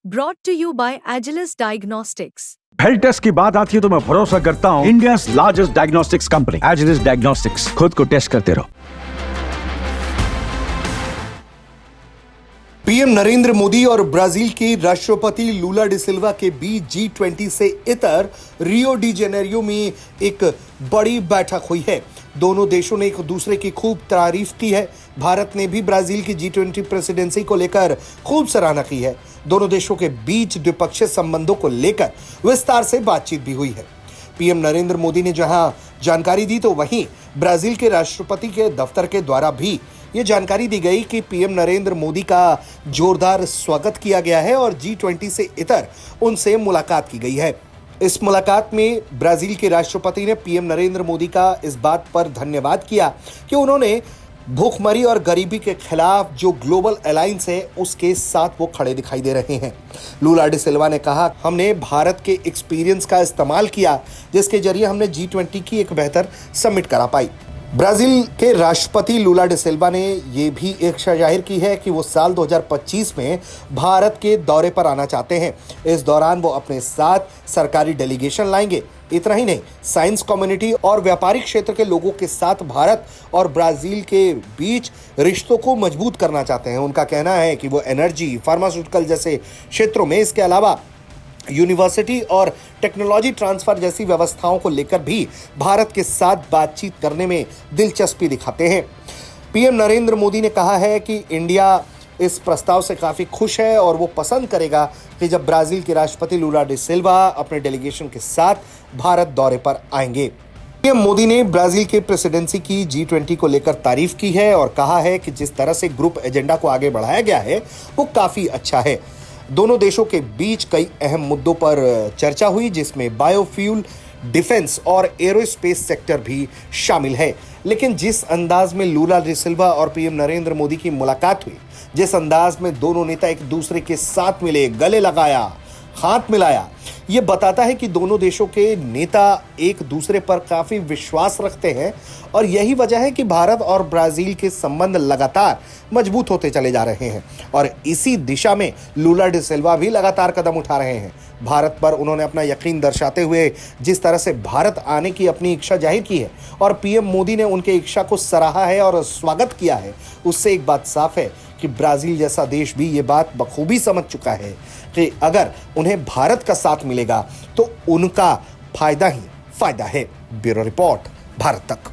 brought to you by Agilus Diagnostics. Health test की बात आती है तो मैं भरोसा करता हूँ India's largest diagnostics company Agilus diagnostics. खुद को टेस्ट करते रहो। पीएम नरेंद्र मोदी और ब्राजील के राष्ट्रपति लूला डी सिल्वा के बीच G20 से इतर रियो डी जेनेरियो में एक बड़ी बैठक हुई है। दोनों देशों ने एक दूसरे की खूब तारीफ की है। भारत ने भी ब्राजील की G20 प्रेसिडेंसी को लेकर खूब सराहना की है। दोनों देशों के बीच द्विपक्षीय संबंधों को लेकर विस्तार से बातचीत भी हुई है। पीएम नरेंद्र मोदी ने जहां जानकारी दी तो वहीं ब्राजील के राष्ट्रपति के दफ्तर के द्वारा भी ये जानकारी दी गई कि पीएम नरेंद्र मोदी का जोरदार स्वागत किया गया है और G20 से इतर उनसे मुलाकात की गई है। इस मुलाकात में ब्राजील के राष्ट्रपति ने पीएम नरेंद्र मोदी का इस बात पर धन्यवाद किया कि उन्होंने भूखमरी और गरीबी के खिलाफ जो ग्लोबल अलायंस है उसके साथ वो खड़े दिखाई दे रहे हैं। लूला डी सिल्वा ने कहा, हमने भारत के एक्सपीरियंस का इस्तेमाल किया जिसके जरिए हमने G20 की एक बेहतर समिट करा पाई। ब्राजील के राष्ट्रपति लूला डी सिल्वा ने यह भी इच्छा जाहिर की है कि वो साल 2025 में भारत के दौरे पर आना चाहते हैं। इस दौरान वो अपने साथ सरकारी डेलीगेशन लाएंगे। इतना ही नहीं, साइंस कम्युनिटी और व्यापारिक क्षेत्र के लोगों के साथ भारत और ब्राजील के बीच रिश्तों को मजबूत करना चाहते हैं। उनका कहना है कि वो एनर्जी, फार्मास्यूटिकल जैसे क्षेत्रों में, इसके अलावा यूनिवर्सिटी और टेक्नोलॉजी ट्रांसफर जैसी व्यवस्थाओं को लेकर भी भारत के साथ बातचीत करने में दिलचस्पी दिखाते हैं। पीएम नरेंद्र मोदी ने कहा है कि इंडिया इस प्रस्ताव से काफ़ी खुश है और वो पसंद करेगा कि जब ब्राजील के राष्ट्रपति लूला डी सिल्वा अपने डेलीगेशन के साथ भारत दौरे पर आएंगे। पीएम मोदी ने ब्राजील के प्रेसिडेंसी की G20 को लेकर तारीफ की है और कहा है कि जिस तरह से ग्रुप एजेंडा को आगे बढ़ाया गया है वो काफ़ी अच्छा है। दोनों देशों के बीच कई अहम मुद्दों पर चर्चा हुई जिसमें बायोफ्यूल, डिफेंस और एरोस्पेस सेक्टर भी शामिल है। लेकिन जिस अंदाज में लूला डी सिल्वा और पीएम नरेंद्र मोदी की मुलाकात हुई, जिस अंदाज में दोनों नेता एक दूसरे के साथ मिले, गले लगाया, हाथ मिलाया, ये बताता है कि दोनों देशों के नेता एक दूसरे पर काफ़ी विश्वास रखते हैं और यही वजह है कि भारत और ब्राज़ील के संबंध लगातार मजबूत होते चले जा रहे हैं और इसी दिशा में लूला डी सिल्वा भी लगातार कदम उठा रहे हैं। भारत पर उन्होंने अपना यकीन दर्शाते हुए जिस तरह से भारत आने की अपनी इच्छा जाहिर की है और पीएम मोदी ने उनके इच्छा को सराहा है और स्वागत किया है, उससे एक बात साफ है कि ब्राज़ील जैसा देश भी ये बात बखूबी समझ चुका है कि अगर उन्हें भारत का साथ मिलेगा तो उनका फायदा ही फायदा है। ब्यूरो रिपोर्ट, भारत तक।